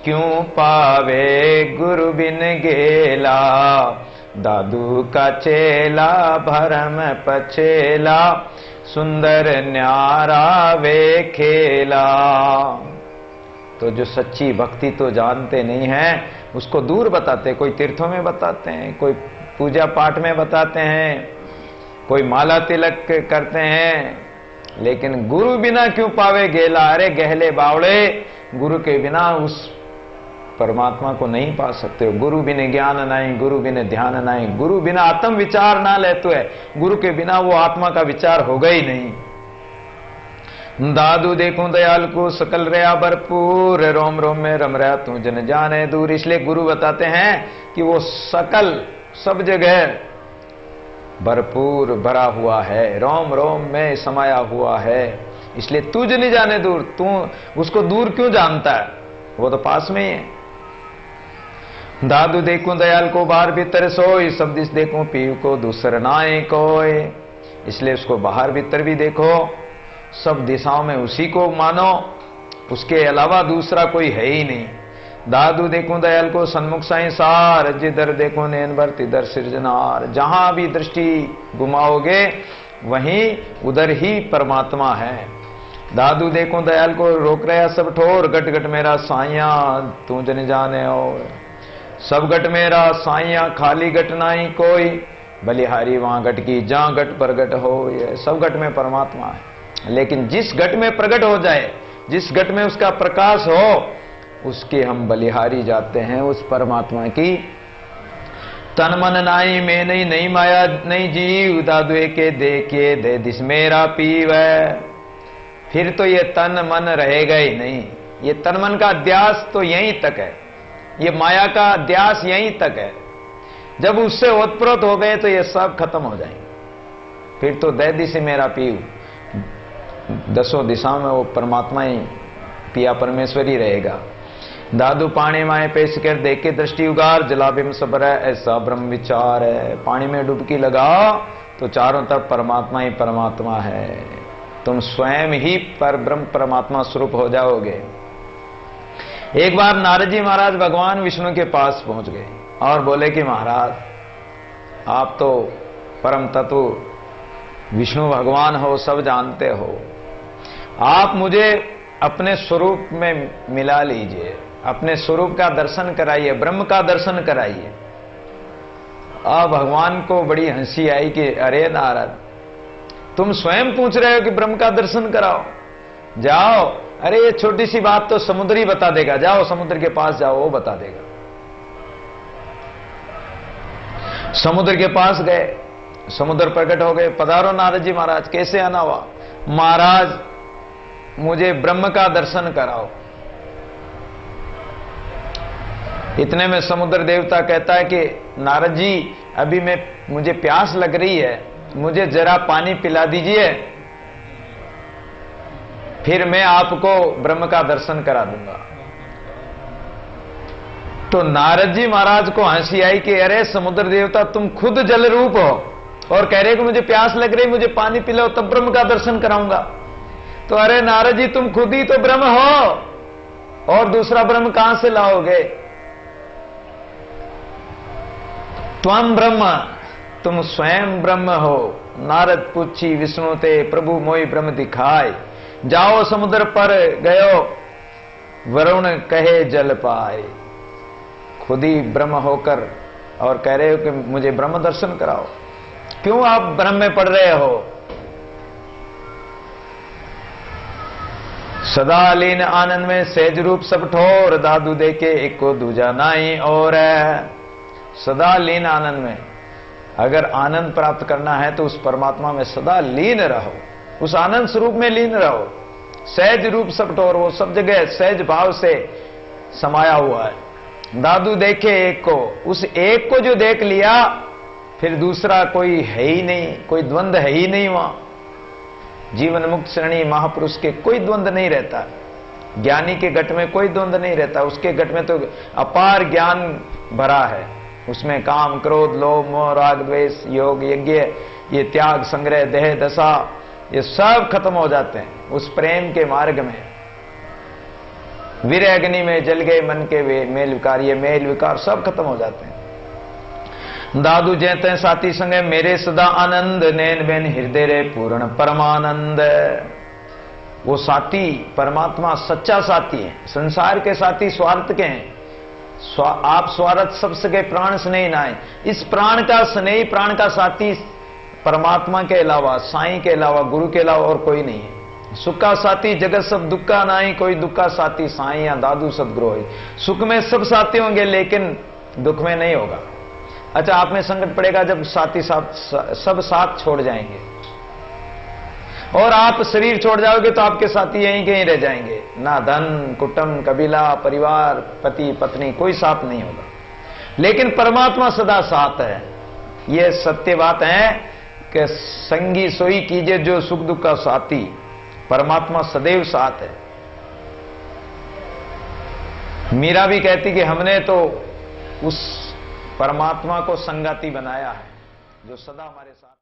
क्यों पावे गुरु बिन गेला, दादू का चेला भरम पछेला, सुंदर न्यारा वे खेला। तो जो सच्ची भक्ति तो जानते नहीं है उसको दूर बताते, कोई तीर्थों में बताते हैं, कोई पूजा पाठ में बताते हैं, कोई माला तिलक करते हैं, लेकिन गुरु बिना क्यों पावे गेला। अरे गहले बावड़े, गुरु के बिना उस परमात्मा को नहीं पा सकते हो। गुरु बिन ज्ञान नहीं, गुरु बिन ध्यान नहीं, गुरु बिना आत्म विचार ना ले तो है, गुरु के बिना वो आत्मा का विचार होगा ही नहीं। दादू देखूं दयाल को सकल रहा भरपूर, रोम रोम में रम रहा तू जन जाने दूर। इसलिए गुरु बताते हैं कि वो सकल सब जगह भरपूर भरा हुआ है, रोम रोम में समाया हुआ है। इसलिए तू जन जाने दूर, तू उसको दूर क्यों जानता है, वो तो पास में ही है। दादू देखूं दयाल को बाहर भीतर सोई, सब दिस देखूं पीव को दूसर नाए कोई। इसलिए उसको बाहर भीतर भी देखो, सब दिशाओं में उसी को मानो, उसके अलावा दूसरा कोई है ही नहीं। दादू देखूं दयाल को सन्मुख साई सार, जिधर देखो नैन भर तिधर सृजनार। जहां भी दृष्टि घुमाओगे वहीं उधर ही परमात्मा है। दादू देखूं दयाल को रोक रहा सब ठोर, गट गट मेरा साइया तू जन जाने और। सब गट मेरा साइया खाली गट नाई कोई, बलिहारी वहां गट की जहां गट प्रगट हो। ये सब गट में परमात्मा है, लेकिन जिस गट में प्रकट हो जाए, जिस गट में उसका प्रकाश हो, उसके हम बलिहारी जाते हैं उस परमात्मा की। तन मन नाई में नहीं माया नहीं जीव, दादू के देखे दे दिस मेरा पीव है। फिर तो ये तन मन रहेगा ही नहीं, ये तन मन का अध्यास तो यहीं तक है, ये माया का अध्यास यहीं तक है। जब उससे ओतप्रोत हो गए तो ये सब खत्म हो जाएंगे। फिर तो दे दिस मेरा पीव, दसों दिशाओं में वो परमात्मा ही पिया परमेश्वर ही रहेगा। दादू पानी माए पेश कर देखे दृष्टि उगार, जलाभिम सबर ऐसा ब्रह्म विचार है। पानी में डुबकी लगाओ तो चारों तरफ परमात्मा ही परमात्मा है, तुम स्वयं ही पर ब्रह्म परमात्मा स्वरूप हो जाओगे। एक बार नारद जी महाराज भगवान विष्णु के पास पहुंच गए और बोले कि महाराज आप तो परम तत्व विष्णु भगवान हो, सब जानते हो, आप मुझे अपने स्वरूप में मिला लीजिए, अपने स्वरूप का दर्शन कराइए, ब्रह्म का दर्शन कराइए। अब भगवान को बड़ी हंसी आई कि अरे नारद, तुम स्वयं पूछ रहे हो कि ब्रह्म का दर्शन कराओ, जाओ, अरे ये छोटी सी बात तो समुद्र ही बता देगा, जाओ समुद्र के पास जाओ, वो बता देगा। समुद्र के पास गए, समुद्र प्रकट हो गए, पधारो नारद जी महाराज, कैसे आना हुआ? महाराज मुझे ब्रह्म का दर्शन कराओ। इतने में समुद्र देवता कहता है कि नारद जी अभी मुझे प्यास लग रही है, मुझे जरा पानी पिला दीजिए, फिर मैं आपको ब्रह्म का दर्शन करा दूंगा। तो नारद जी महाराज को हंसी आई कि अरे समुद्र देवता, तुम खुद जल रूप हो और कह रहे कि मुझे प्यास लग रही, मुझे पानी पिलाओ तब ब्रह्म का दर्शन कराऊंगा। तो अरे नारद जी, तुम खुद ही तो ब्रह्म हो और दूसरा ब्रह्म कहां से लाओगे? त्वम ब्रह्म, तुम स्वयं ब्रह्म हो। नारद पूछी विष्णु ते, प्रभु मोई ब्रह्म दिखाए। जाओ समुद्र पर गयो, वरुण कहे जल पाए। खुद ही ब्रह्म होकर और कह रहे हो कि मुझे ब्रह्म दर्शन कराओ, क्यों आप ब्रह्म में पड़ रहे हो? सदा लीन आनंद में सहज रूप सब ठोर, दादू देके एक को दूजा नाई और। सदा लीन आनंद में, अगर आनंद प्राप्त करना है तो उस परमात्मा में सदा लीन रहो, उस आनंद स्वरूप में लीन रहो। सहज रूप सब ठोर, वो सब जगह सहज भाव से समाया हुआ है। दादू देखे एक को, उस एक को जो देख लिया फिर दूसरा कोई है ही नहीं, कोई द्वंद्व है ही नहीं वहां। जीवन मुक्त श्रेणी महापुरुष के कोई द्वंद्व नहीं रहता, ज्ञानी के घट में कोई द्वंद्व नहीं रहता। उसके घट में तो अपार ज्ञान भरा है, उसमें काम क्रोध लोभ मोह राग द्वेष योग यज्ञ, ये त्याग संग्रह देह दशा, ये सब खत्म हो जाते हैं उस प्रेम के मार्ग में। वीर अग्नि में जल गए मन के मेल विकार, ये मेल विकार सब खत्म हो जाते हैं। दादू जैते साथी संगे मेरे सदा आनंद, नैन बैन हृदय रे पूर्ण परमानंद। वो साथी परमात्मा सच्चा साथी है। संसार के साथी स्वार्थ के हैं। आप स्वार्थ सब सके प्राण स्नेही नाय। इस प्राण का स्नेही, प्राण का साथी परमात्मा के अलावा, साईं के अलावा, गुरु के अलावा और कोई नहीं है। सुख का साथी जगत सब दुख का नाई, कोई दुख का साथी साईं या दादू सदगुरु है। सुख में सब साथी होंगे लेकिन दुख में नहीं होगा। अच्छा, आप में संकट पड़ेगा जब साथी सब साथ छोड़ जाएंगे और आप शरीर छोड़ जाओगे तो आपके साथी यहीं कहीं रह जाएंगे। ना धन, कुटुंब, कबीला, परिवार, पति पत्नी, कोई साथ नहीं होगा। लेकिन परमात्मा सदा साथ है। यह सत्य बात है कि संगी सोई कीजिए जो सुख दुख का साथी। परमात्मा सदैव साथ है। मीरा भी कहती कि हमने तो उस परमात्मा को संगाती बनाया है जो सदा हमारे साथ